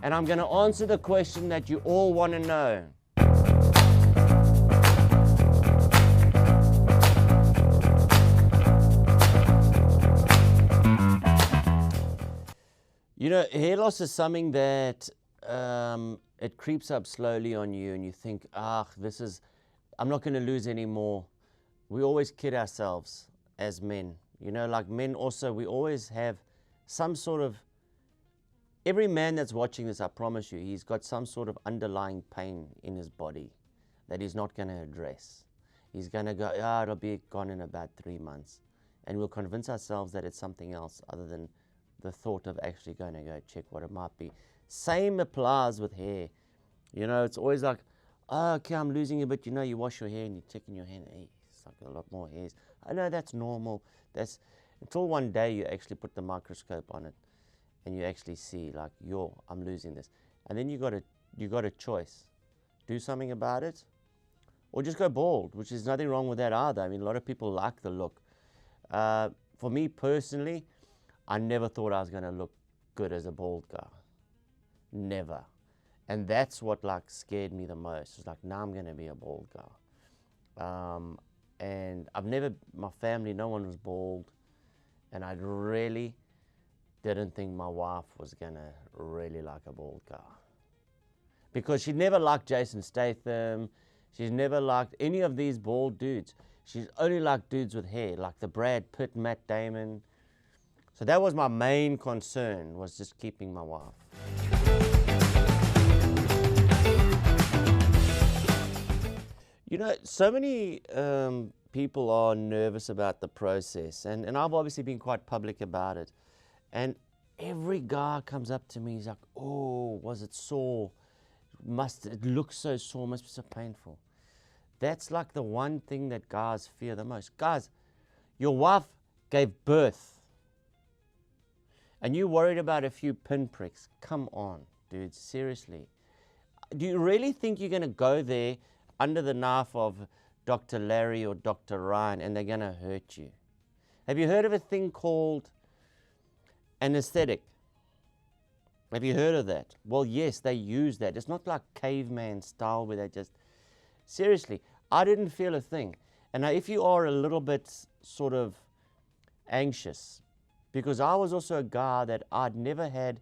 and I'm going to answer the question that you all want to know. You know, hair loss is something that it creeps up slowly on you, and you think, I'm not going to lose any more. We always kid ourselves as men. You know, like men also, we always have some sort of, every man that's watching this, I promise you, he's got some sort of underlying pain in his body that he's not going to address. He's going to go, it'll be gone in about 3 months. And we'll convince ourselves that it's something else other than the thought of actually going to go check what it might be. Same applies with hair. You know, it's always like, okay, I'm losing a bit. You know, you wash your hair and you check in your hand, hey, it's like a lot more hairs. I know that's normal. That's until one day you actually put the microscope on it and you actually see like, I'm losing this. And then you got a choice. Do something about it or just go bald, which is nothing wrong with that either. I mean, a lot of people like the look. For me personally, I never thought I was going to look good as a bald guy. Never. And that's what like scared me the most. It's like, now I'm going to be a bald guy. And my family, no one was bald. And I really didn't think my wife was going to really like a bald guy. Because she never liked Jason Statham. She's never liked any of these bald dudes. She's only liked dudes with hair, like the Brad Pitt, Matt Damon. So that was my main concern, was just keeping my wife. You know, so many people are nervous about the process, and I've obviously been quite public about it. And every guy comes up to me, he's like, oh, was it sore? It looks so sore, must be so painful. That's like the one thing that guys fear the most. Guys, your wife gave birth. And you worried about a few pinpricks. Come on, dude, seriously. Do you really think you're going to go there under the knife of Dr. Larry or Dr. Ryan and they're going to hurt you? Have you heard of a thing called anesthetic? Have you heard of that? Well, yes, they use that. It's not like caveman style where they just... Seriously, I didn't feel a thing. And now if you are a little bit sort of anxious, because I was also a guy that I'd never had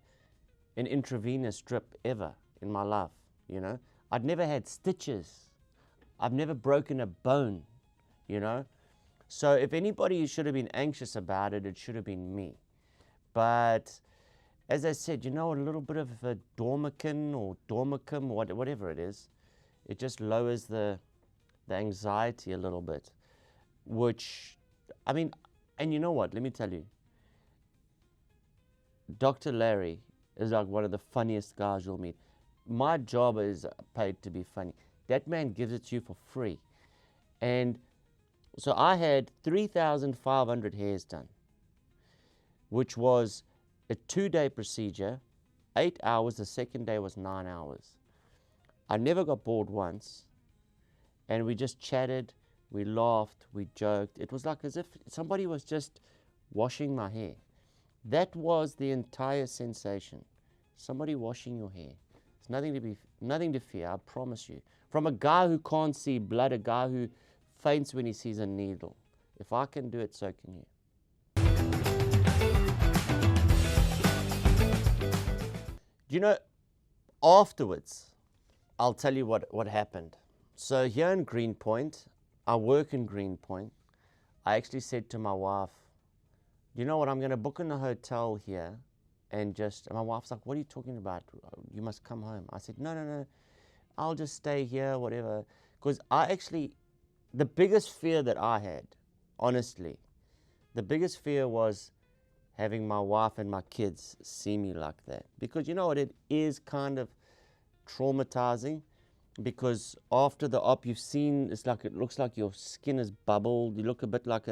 an intravenous drip ever in my life, you know. I'd never had stitches. I've never broken a bone, you know. So if anybody should have been anxious about it, it should have been me. But as I said, you know, a little bit of a Dormicum or Dormicum, whatever it is, it just lowers the anxiety a little bit, which, I mean, and you know what, let me tell you, Dr. Larry is like one of the funniest guys you'll meet. My job is paid to be funny. That man gives it to you for free. And so I had 3,500 hairs done, which was a 2-day procedure, 8 hours. The second day was 9 hours. I never got bored once. And we just chatted, we laughed, we joked. It was like as if somebody was just washing my hair. That was the entire sensation. Somebody washing your hair. It's nothing to fear, I promise you. From a guy who can't see blood, a guy who faints when he sees a needle. If I can do it, so can you. You know, afterwards, I'll tell you what happened. So here in Greenpoint, I work in Greenpoint. I actually said to my wife, you know what, I'm going to book in a hotel here and my wife's like, what are you talking about? You must come home. I said, no, I'll just stay here, whatever. Because the biggest fear that I had, honestly, the biggest fear was having my wife and my kids see me like that. Because you know what, it is kind of traumatizing, because after the op you've seen, it looks like your skin is bubbled. You look a bit like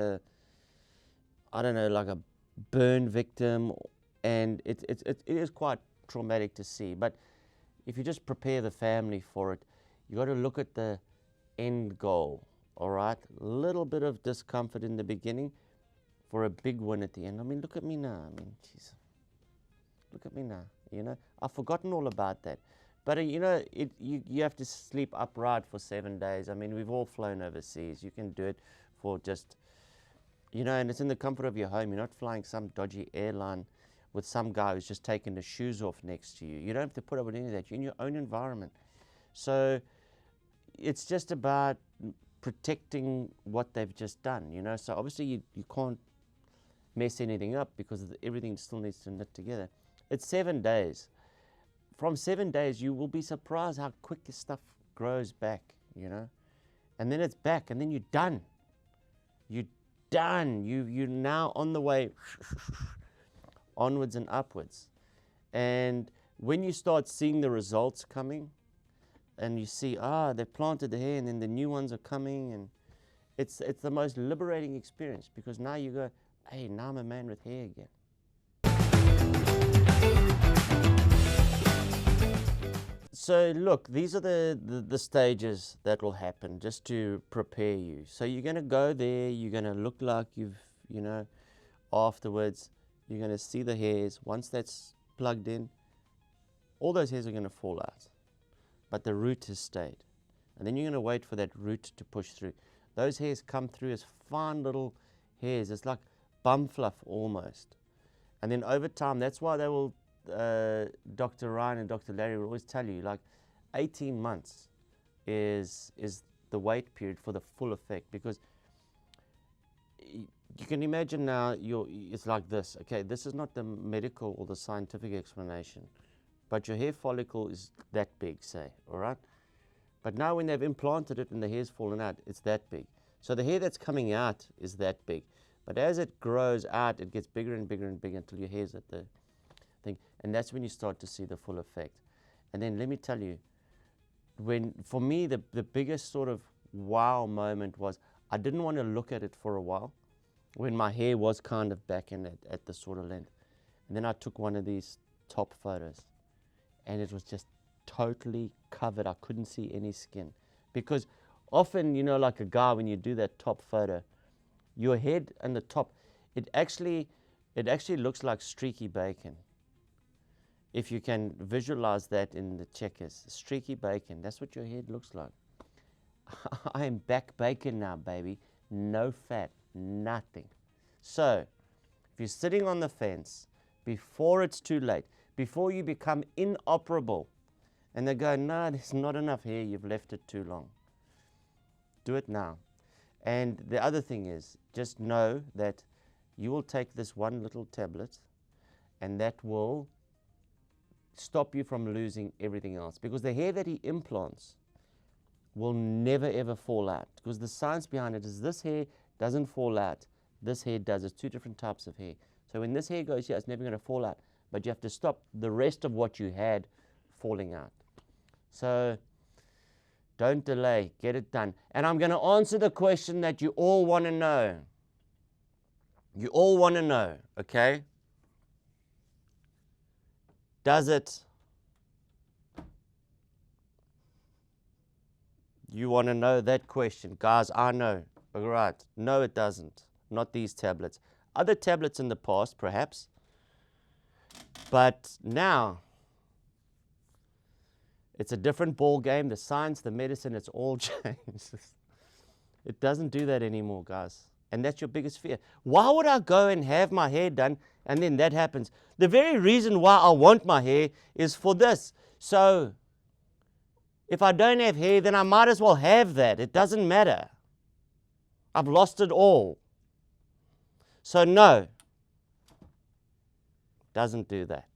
like a burn victim, and it is quite traumatic to see. But if you just prepare the family for it, you got to look at the end goal, all right? A little bit of discomfort in the beginning for a big win at the end. I mean, look at me now. I mean, geez. Look at me now, you know. I've forgotten all about that. But, you know, you have to sleep upright for 7 days. I mean, we've all flown overseas. You can do it for just, you know, and it's in the comfort of your home. You're not flying some dodgy airline with some guy who's just taking the shoes off next to you. You don't have to put up with any of that. You're in your own environment. So it's just about protecting what they've just done, you know. So obviously you can't mess anything up because everything still needs to knit together. It's 7 days. From 7 days, you will be surprised how quick this stuff grows back, you know. And then it's back, and then you're done. You're done. You're now on the way onwards and upwards. And when you start seeing the results coming, and you see, they've planted the hair, and then the new ones are coming, and it's the most liberating experience, because now you go, hey, now I'm a man with hair again. So look, these are the stages that will happen just to prepare you. So you're going to go there, you're going to look like you know, afterwards, you're going to see the hairs. Once that's plugged in, all those hairs are going to fall out. But the root has stayed. And then you're going to wait for that root to push through. Those hairs come through as fine little hairs. It's like bum fluff almost. And then over time, that's why they will, Dr. Ryan and Dr. Larry will always tell you, like 18 months is the wait period for the full effect. Because you can imagine now, it's like this. Okay, this is not the medical or the scientific explanation. But your hair follicle is that big, say, all right? But now when they've implanted it and the hair's fallen out, it's that big. So the hair that's coming out is that big. But as it grows out, it gets bigger and bigger and bigger until your hair's at the thing. And that's when you start to see the full effect. And then let me tell you, for me, the biggest sort of wow moment was I didn't want to look at it for a while when my hair was kind of back in at the sort of length. And then I took one of these top photos. And it was just totally covered. I couldn't see any skin. Because often, you know, like a guy, when you do that top photo, your head and the top, it actually looks like streaky bacon. If you can visualize that in the checkers, streaky bacon, that's what your head looks like. I am back bacon now, baby. No fat, nothing. So, if you're sitting on the fence, before it's too late, before you become inoperable, and they go, no, there's not enough hair, you've left it too long. Do it now. And the other thing is, just know that you will take this one little tablet, and that will stop you from losing everything else. Because the hair that he implants will never ever fall out. Because the science behind it is this hair doesn't fall out, this hair does. It's two different types of hair. So when this hair goes here, it's never going to fall out. But you have to stop the rest of what you had falling out. So don't delay, get it done. And I'm going to answer the question that you all want to know. You all want to know, okay? Does it? You want to know that question. Guys, I know. All right. No, it doesn't. Not these tablets. Other tablets in the past, perhaps. But now, it's a different ball game. The science, the medicine, it's all changed. It doesn't do that anymore, guys. And that's your biggest fear. Why would I go and have my hair done and then that happens? The very reason why I want my hair is for this. So, if I don't have hair, then I might as well have that. It doesn't matter. I've lost it all. So no, doesn't do that.